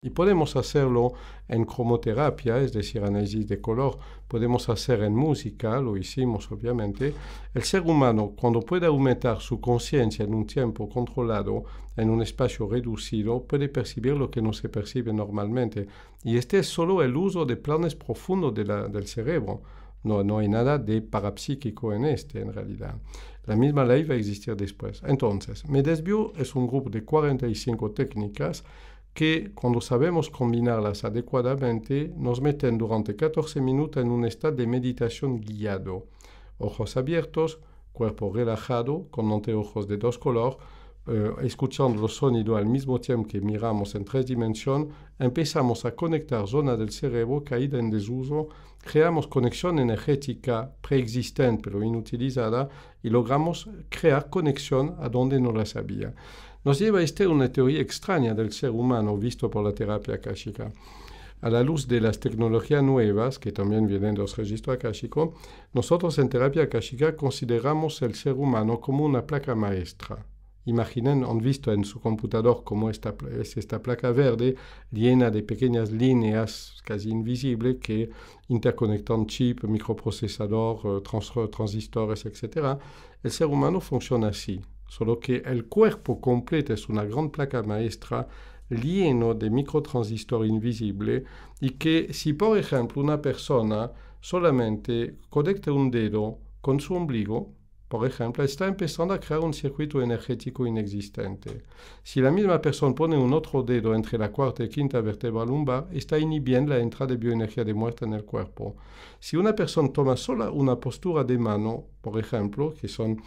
Y podemos hacerlo en cromoterapia, es decir, análisis de color, podemos hacer en música, lo hicimos obviamente. El ser humano, cuando puede aumentar su conciencia en un tiempo controlado, en un espacio reducido, puede percibir lo que no se percibe normalmente. Y este es solo el uso de planes profundos del cerebro. No hay nada de parapsíquico en este, en realidad. La misma ley va a existir después. Entonces, MedesBio es un grupo de 45 técnicas que cuando sabemos combinarlas adecuadamente nos meten durante 14 minutos en un estado de meditación guiado. Ojos abiertos, cuerpo relajado, con anteojos de dos colores, escuchando los sonidos al mismo tiempo que miramos en 3 dimensiones, empezamos a conectar zonas del cerebro caídas en desuso, creamos conexión energética preexistente pero inutilizada y logramos crear conexión a donde no las había. Nos lleva a una teoría extraña del ser humano visto por la terapia akáshica. A la luz de las tecnologías nuevas, que también vienen de los registros akáshicos, nosotros en terapia akáshica consideramos el ser humano como una placa maestra. Imaginen, han visto en su computador cómo es esta placa verde llena de pequeñas líneas casi invisibles que interconectan chip, microprocesador, transistores, etc. El ser humano funciona así. Solo que el cuerpo completo es una gran placa maestra lleno de microtransistores invisibles y que si por ejemplo una persona solamente conecta un dedo con su ombligo, por ejemplo, está empezando a crear un circuito energético inexistente. Si la misma persona pone un otro dedo entre la cuarta y quinta vértebra lumbar, está inhibiendo la entrada de bioenergía de muerte en el cuerpo. Si una persona toma sola una postura de mano, por ejemplo, que son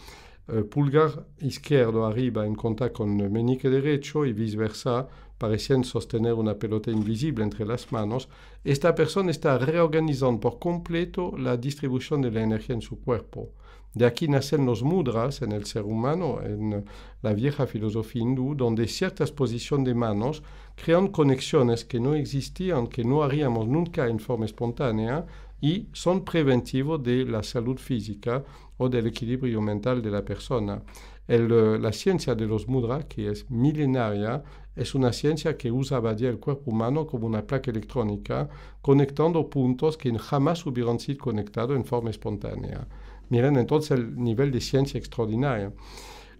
pulgar izquierdo arriba en contacto con el meñique derecho y viceversa, pareciendo sostener una pelota invisible entre las manos, esta persona está reorganizando por completo la distribución de la energía en su cuerpo. De aquí nacen los mudras en el ser humano, en la vieja filosofía hindú, donde ciertas posiciones de manos crean conexiones que no existían, que no haríamos nunca en forma espontánea, y son preventivos de la salud física o del equilibrio mental de la persona. La ciencia de los mudras, que es milenaria, es una ciencia que usaba ya el cuerpo humano como una placa electrónica, conectando puntos que jamás hubieran sido conectados en forma espontánea. Miren entonces el nivel de ciencia extraordinario.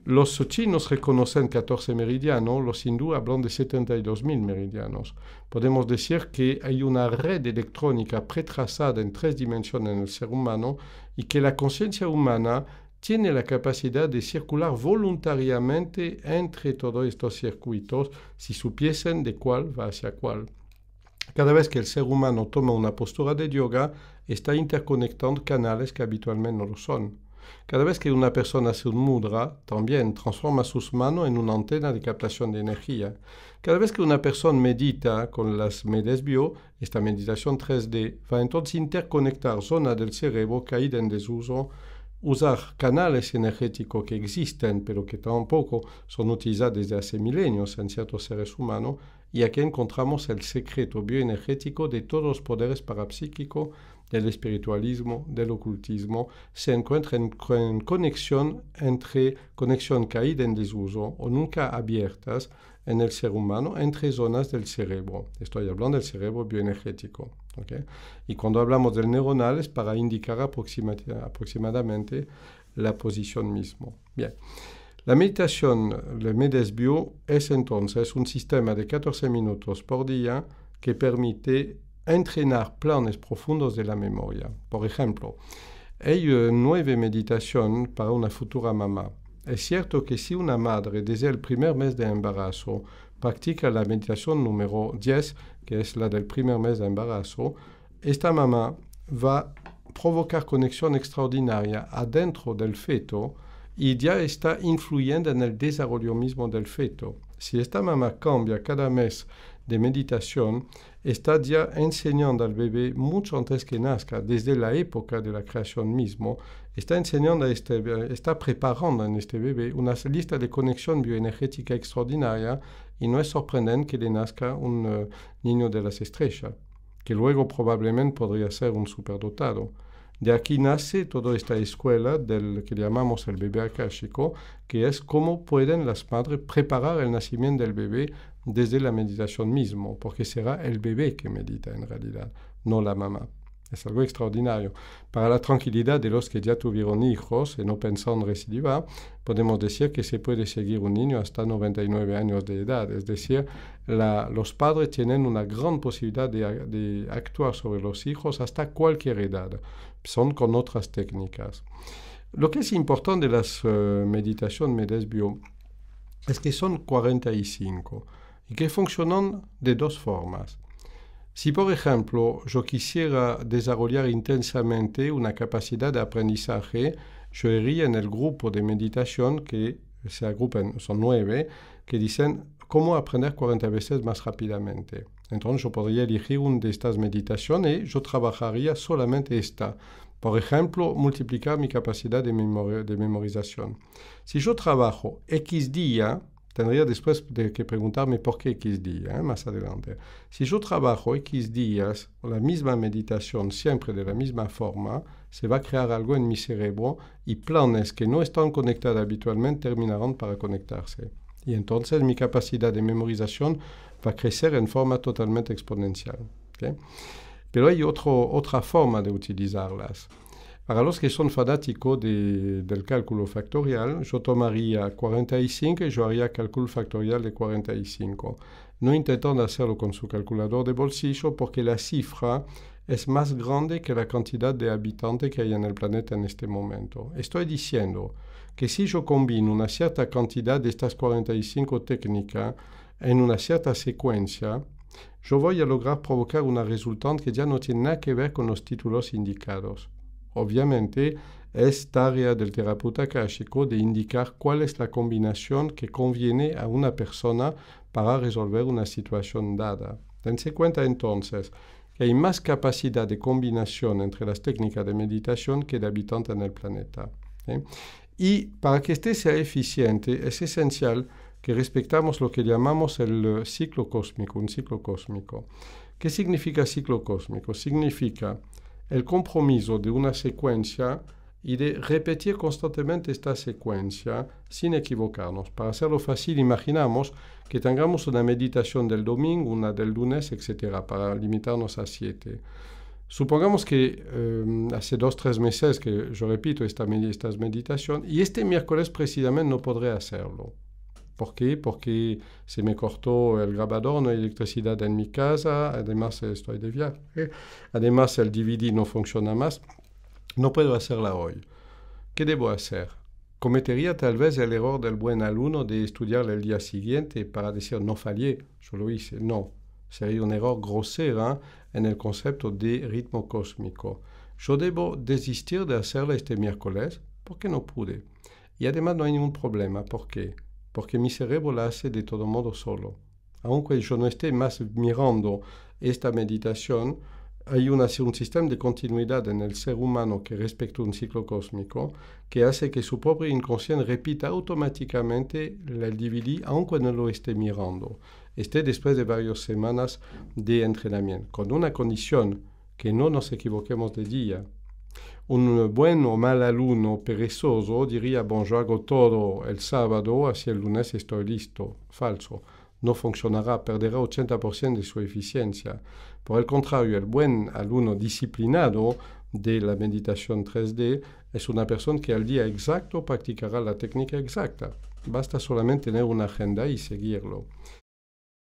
Los chinos reconocen 14 meridianos, los hindúes hablan de 72.000 meridianos. Podemos decir que hay una red electrónica pretrazada en 3 dimensiones en el ser humano y que la conciencia humana tiene la capacidad de circular voluntariamente entre todos estos circuitos si supiesen de cuál va hacia cuál. Cada vez que el ser humano toma una postura de yoga, está interconectando canales que habitualmente no lo son. Cada vez que una persona hace un mudra, también transforma sus manos en una antena de captación de energía. Cada vez que una persona medita con las MedesBio, esta meditación 3D, va entonces interconectar zonas del cerebro caídas en desuso, usar canales energéticos que existen, pero que tampoco son utilizados desde hace milenios en ciertos seres humanos, y aquí encontramos el secreto bioenergético de todos los poderes parapsíquicos, del espiritualismo, del ocultismo, se encuentra en conexión caída en desuso o nunca abiertas en el ser humano entre zonas del cerebro. Estoy hablando del cerebro bioenergético. ¿Okay? Y cuando hablamos del neuronal es para indicar aproximadamente la posición misma. Bien. La meditación, el MedesBio, es entonces un sistema de 14 minutos por día que permite entrenar planes profundos de la memoria. Por ejemplo, hay 9 meditaciones para una futura mamá. Es cierto que si una madre desde el primer mes de embarazo practica la meditación número 10, que es la del primer mes de embarazo, esta mamá va a provocar conexión extraordinaria adentro del feto y ya está influyendo en el desarrollo mismo del feto. Si esta mamá cambia cada mes de meditación, está ya enseñando al bebé mucho antes que nazca, desde la época de la creación mismo, está enseñando está preparando en este bebé una lista de conexión bioenergética extraordinaria y no es sorprendente que le nazca un niño de las estrellas, que luego probablemente podría ser un superdotado. De aquí nace toda esta escuela del que llamamos el bebé akáshico, que es cómo pueden las madres preparar el nacimiento del bebé desde la meditación mismo, porque será el bebé que medita en realidad, no la mamá. Es algo extraordinario. Para la tranquilidad de los que ya tuvieron hijos y no pensaron recidivar, podemos decir que se puede seguir un niño hasta 99 años de edad. Es decir, los padres tienen una gran posibilidad de actuar sobre los hijos hasta cualquier edad. Son con otras técnicas. Lo que es importante de las meditaciones Medesbio es que son 45 y que funcionan de dos formas. Si, por ejemplo, yo quisiera desarrollar intensamente una capacidad de aprendizaje, yo iría en el grupo de meditación que se agrupan, son 9, que dicen cómo aprender 40 veces más rápidamente. Entonces yo podría elegir una de estas meditaciones y yo trabajaría solamente esta. Por ejemplo, multiplicar mi capacidad de memorización. Si yo trabajo X día, tendría después que preguntarme por qué X día, más adelante. Si yo trabajo X días, la misma meditación, siempre de la misma forma, se va a crear algo en mi cerebro y planes que no están conectados habitualmente terminarán para conectarse. Y entonces mi capacidad de memorización va a crecer en forma totalmente exponencial. ¿Okay? Pero hay otra forma de utilizarlas. Para los que son fanáticos del cálculo factorial, yo tomaría 45 y yo haría cálculo factorial de 45. No intentando hacerlo con su calculador de bolsillo porque la cifra es más grande que la cantidad de habitantes que hay en el planeta en este momento. Estoy diciendo que si yo combino una cierta cantidad de estas 45 técnicas en una cierta secuencia, yo voy a lograr provocar una resultante que ya no tiene nada que ver con los títulos indicados. Obviamente, es tarea del terapeuta akáshico de indicar cuál es la combinación que conviene a una persona para resolver una situación dada. Dense cuenta entonces que hay más capacidad de combinación entre las técnicas de meditación que de habitantes en el planeta. Y para que este sea eficiente, es esencial que respetamos lo que llamamos el ciclo cósmico, un ciclo cósmico. ¿Qué significa ciclo cósmico? Significa el compromiso de una secuencia y de repetir constantemente esta secuencia sin equivocarnos. Para hacerlo fácil, imaginamos que tengamos una meditación del domingo, una del lunes, etc., para limitarnos a 7. Supongamos que hace 2-3 meses que yo repito estas meditaciones y este miércoles precisamente no podré hacerlo. ¿Por qué? Porque se me cortó el grabador, no hay electricidad en mi casa, además estoy de viaje, además el DVD no funciona más. No puedo hacerla hoy. ¿Qué debo hacer? Cometería tal vez el error del buen alumno de estudiar el día siguiente para decir no fallé, yo lo hice. No, sería un error grosero en el concepto de ritmo cósmico. Yo debo desistir de hacerla este miércoles porque no pude. Y además no hay ningún problema. ¿Por qué? Porque mi cerebro la hace de todo modo solo. Aunque yo no esté más mirando esta meditación, hay un sistema de continuidad en el ser humano que respecta un ciclo cósmico que hace que su propio inconsciente repita automáticamente el DVD aunque no lo esté mirando. Después de varias semanas de entrenamiento, con una condición que no nos equivoquemos de día. Un buen o mal alumno perezoso diría, bon, yo hago todo el sábado, así el lunes estoy listo. Falso. No funcionará, perderá 80% de su eficiencia. Por el contrario, el buen alumno disciplinado de la meditación 3D es una persona que al día exacto practicará la técnica exacta. Basta solamente tener una agenda y seguirlo.